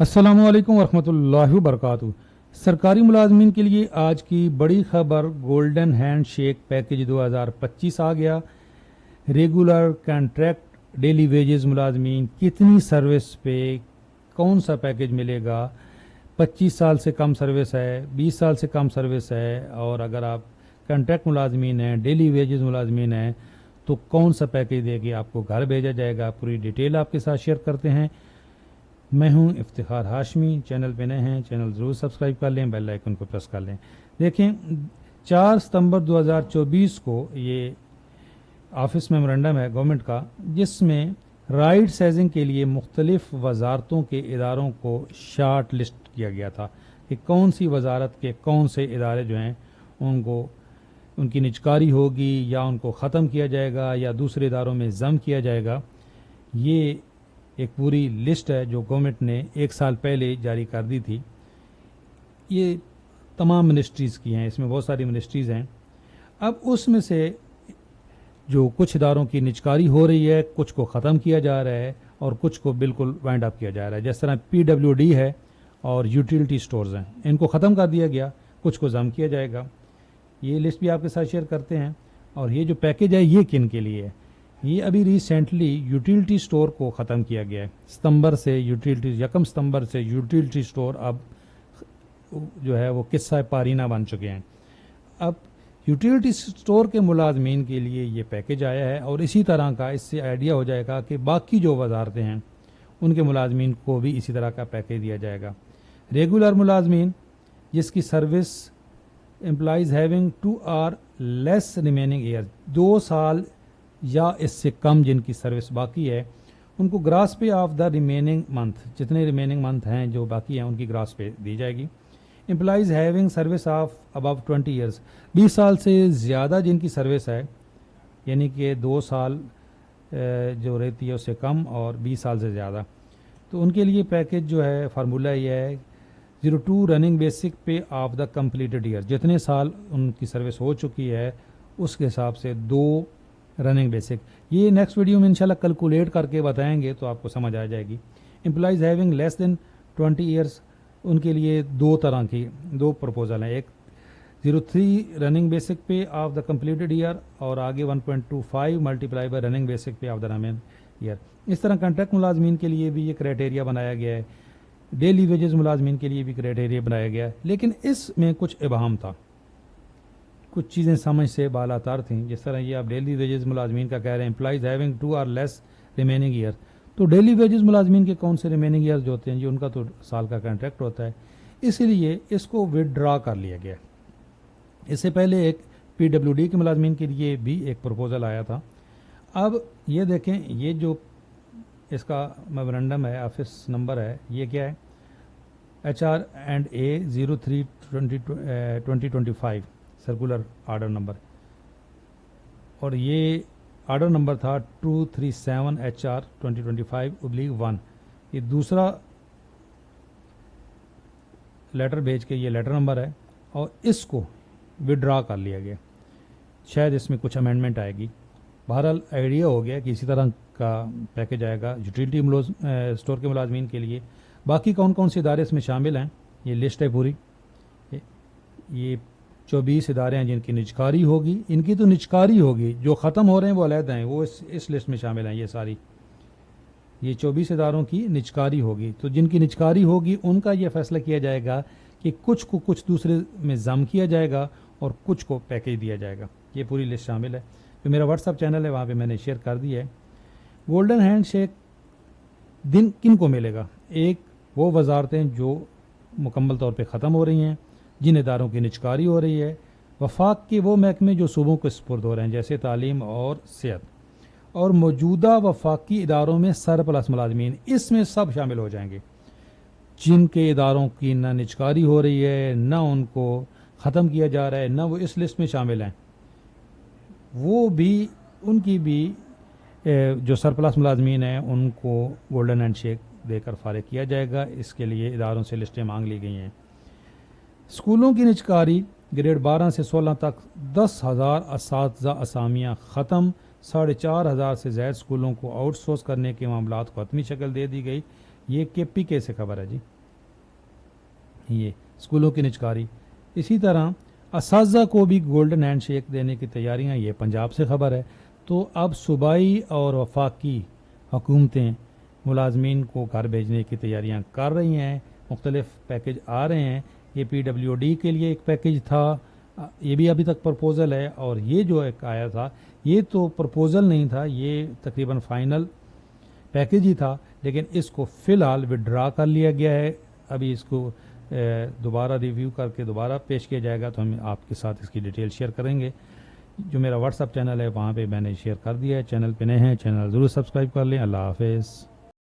अस्सलामुअलैकुम वरहमतुल्लाहि वबरकातुहू। सरकारी मुलाजमीन के लिए आज की बड़ी खबर, गोल्डन हैंड शेक पैकेज 2025 आ गया। रेगुलर कॉन्ट्रैक्ट डेली वेजेस मुलाजमीन कितनी सर्विस पे कौन सा पैकेज मिलेगा। 25 साल से कम सर्विस है, 20 साल से कम सर्विस है, और अगर आप कॉन्ट्रैक्ट मुलाजमीन हैं, डेली वेजेस मुलाजमीन हैं, तो कौन सा पैकेज देके आपको घर भेजा जाएगा। पूरी डिटेल आपके साथ शेयर करते हैं। मैं हूं इफ्तिखार हाशमी। चैनल पे नए हैं, चैनल ज़रूर सब्सक्राइब कर लें, बेल आइकन को प्रेस कर लें। देखें, 4 सितंबर 2024 को ये ऑफिस मेमोरेंडम है गवर्नमेंट का, जिसमें राइट साइजिंग के लिए मुख्तलिफ वजारतों के इदारों को शार्ट लिस्ट किया गया था कि कौन सी वजारत के कौन से इदारे जो हैं उनको उनकी निजकारी होगी, या उनको ख़त्म किया जाएगा, या दूसरे इदारों में ज़म किया जाएगा। ये एक पूरी लिस्ट है जो गवर्नमेंट ने 1 साल पहले जारी कर दी थी। ये तमाम मिनिस्ट्रीज़ की हैं, इसमें बहुत सारी मिनिस्ट्रीज़ हैं। अब उसमें से जो कुछ इदारों की निजकारी हो रही है, कुछ को ख़त्म किया जा रहा है और कुछ को बिल्कुल वाइंड अप किया जा रहा है। जिस तरह PWD है और यूटिलिटी स्टोर्स हैं, इनको ख़त्म कर दिया गया, कुछ को ज़म किया जाएगा। ये लिस्ट भी आपके साथ शेयर करते हैं। और ये जो पैकेज है ये किन के लिए है, ये अभी रिसेंटली यूटिलिटी स्टोर को ख़त्म किया गया है। सितंबर से यूटिलिटी 1 सितंबर से यूटिलिटी स्टोर अब जो है वो किस्सा पारीना बन चुके हैं। अब यूटिलिटी स्टोर के मुलाजमीन के लिए ये पैकेज आया है, और इसी तरह का इससे आइडिया हो जाएगा कि बाकी जो वजारतें हैं उनके मुलाजमीन को भी इसी तरह का पैकेज दिया जाएगा। रेगुलर मुलाजमीन जिसकी सर्विस एम्प्लॉइज हैविंग 2 और लेस रिमेनिंग ईयर, 2 साल या इससे कम जिनकी सर्विस बाकी है, उनको ग्रास पे ऑफ द रिमेनिंग मंथ, जितने रिमेनिंग मंथ हैं जो बाकी हैं उनकी ग्रास पे दी जाएगी। Employees having service of above 20 years, 20 साल से ज़्यादा जिनकी सर्विस है, यानी कि 2 साल जो रहती है उससे कम और 20 साल से ज़्यादा, तो उनके लिए पैकेज जो है फार्मूला ये है 02 रनिंग बेसिक पे ऑफ द कंप्लीटेड ईयर, जितने साल उनकी सर्विस हो चुकी है उसके हिसाब से 2 रनिंग बेसिक। ये नेक्स्ट वीडियो में इंशाल्लाह कैलकुलेट करके बताएंगे तो आपको समझ आ जाएगी। Employees having less than 20 years, उनके लिए 2 तरह की 2 प्रपोजल हैं। एक 03 रनिंग बेसिक पे ऑफ द कंप्लीटेड ईयर, और आगे 1.25 मल्टीप्लाई बाय रनिंग बेसिक पे ऑफ द रमेन ईयर। इस तरह कॉन्ट्रैक्ट मुलाजमीन के लिए भी ये क्राइटेरिया बनाया गया है, डेली वेजेस मुलाजमीन के लिए भी क्राइटेरिया बनाया गया है। लेकिन इसमें कुछ इबाहम था, कुछ चीज़ें समझ से बालातर थीं। जिस तरह ये आप डेली वेजेस मुलाजमीन का कह रहे हैं, एम्प्लॉइज हैविंग 2 और लेस रिमेनिंग ईयर, तो डेली वेजेस मुलाजमीन के कौन से रिमेनिंग ईयर्स जो होते हैं जी, उनका तो साल का कॉन्ट्रैक्ट होता है, इसलिए इसको विदड्रा कर लिया गया। इससे पहले एक PWD के मुलाजमीन के लिए भी एक प्रपोजल आया था। अब ये देखें, ये जो इसका मेमोरेंडम है, ऑफिस नंबर है, ये क्या है, HR&A 03/2025 सर्कुलर आर्डर नंबर, और ये आर्डर नंबर था 237 HR 2025/1। ये दूसरा लेटर भेज के ये लेटर नंबर है, और इसको विड्रा कर लिया गया। शायद इसमें कुछ अमेंडमेंट आएगी। बहरहाल आइडिया हो गया कि इसी तरह का पैकेज आएगा यूटिलिटी स्टोर के मुलाजमीन के लिए। बाकी कौन कौन से इदारे इसमें शामिल हैं, ये लिस्ट है पूरी। ये 24 इदारे हैं जिनकी निजकारी होगी, इनकी तो निजकारी होगी, जो ख़त्म हो रहे हैं वो अलहदा हैं, वो इस लिस्ट में शामिल हैं। ये सारी ये 24 इदारों की निजकारी होगी, तो जिनकी निजकारी होगी उनका ये फैसला किया जाएगा कि कुछ को कुछ दूसरे में जम किया जाएगा और कुछ को पैकेज दिया जाएगा। ये पूरी लिस्ट शामिल है। तो मेरा व्हाट्सअप चैनल है, वहाँ पे मैंने शेयर कर दिया है। गोल्डन हैंड शेक दिन किन को मिलेगा, एक वो वजारतें जो मुकम्मल तौर पे ख़त्म हो रही हैं, जिन इदारों की निजकारी हो रही है, वफाक के वो महकमे जो सूबों को सुपुर्द हो रहे हैं जैसे तालीम और सेहत, और मौजूदा वफाकी इदारों में सरप्लस मुलाजमीन, इसमें सब शामिल हो जाएंगे। जिनके इदारों की ना निजकारी हो रही है, ना उनको ख़त्म किया जा रहा है, ना वो इस लिस्ट में शामिल हैं, वो भी, उनकी भी जो सरप्लस मुलाजमीन हैं उनको गोल्डन हैंड शेक देकर फारिग किया जाएगा। इसके लिए इदारों से लिस्टें मांग ली गई हैं। स्कूलों की निजकारी ग्रेड 12 से 16 तक 10,000 असातिज़ा असामियाँ ख़त्म, 4,500 से ज़ायद स्कूलों को आउटसोर्स करने के मामलात को हतमी शक्ल दे दी गई। ये KPK से खबर है जी, ये स्कूलों की निचकारी। इसी तरह असातिज़ा को भी गोल्डन हैंडशेक देने की तैयारियां, ये पंजाब से खबर है। तो अब सूबाई और वफाकी हुकूमतें मुलाजमीन को घर भेजने की तैयारियां कर रही हैं, मुख्तलिफ पैकेज आ रहे हैं। ये PWD के लिए एक पैकेज था, ये भी अभी तक प्रपोज़ल है, और ये जो एक आया था ये तो प्रपोज़ल नहीं था, ये तकरीबन फाइनल पैकेज ही था, लेकिन इसको फ़िलहाल विड्रा कर लिया गया है। अभी इसको दोबारा रिव्यू करके दोबारा पेश किया जाएगा, तो हम आपके साथ इसकी डिटेल शेयर करेंगे। जो मेरा व्हाट्सअप चैनल है वहाँ पे मैंने शेयर कर दिया है। चैनल पे नए हैं, चैनल ज़रूर सब्सक्राइब कर लें। अल्लाह हाफ़िज़।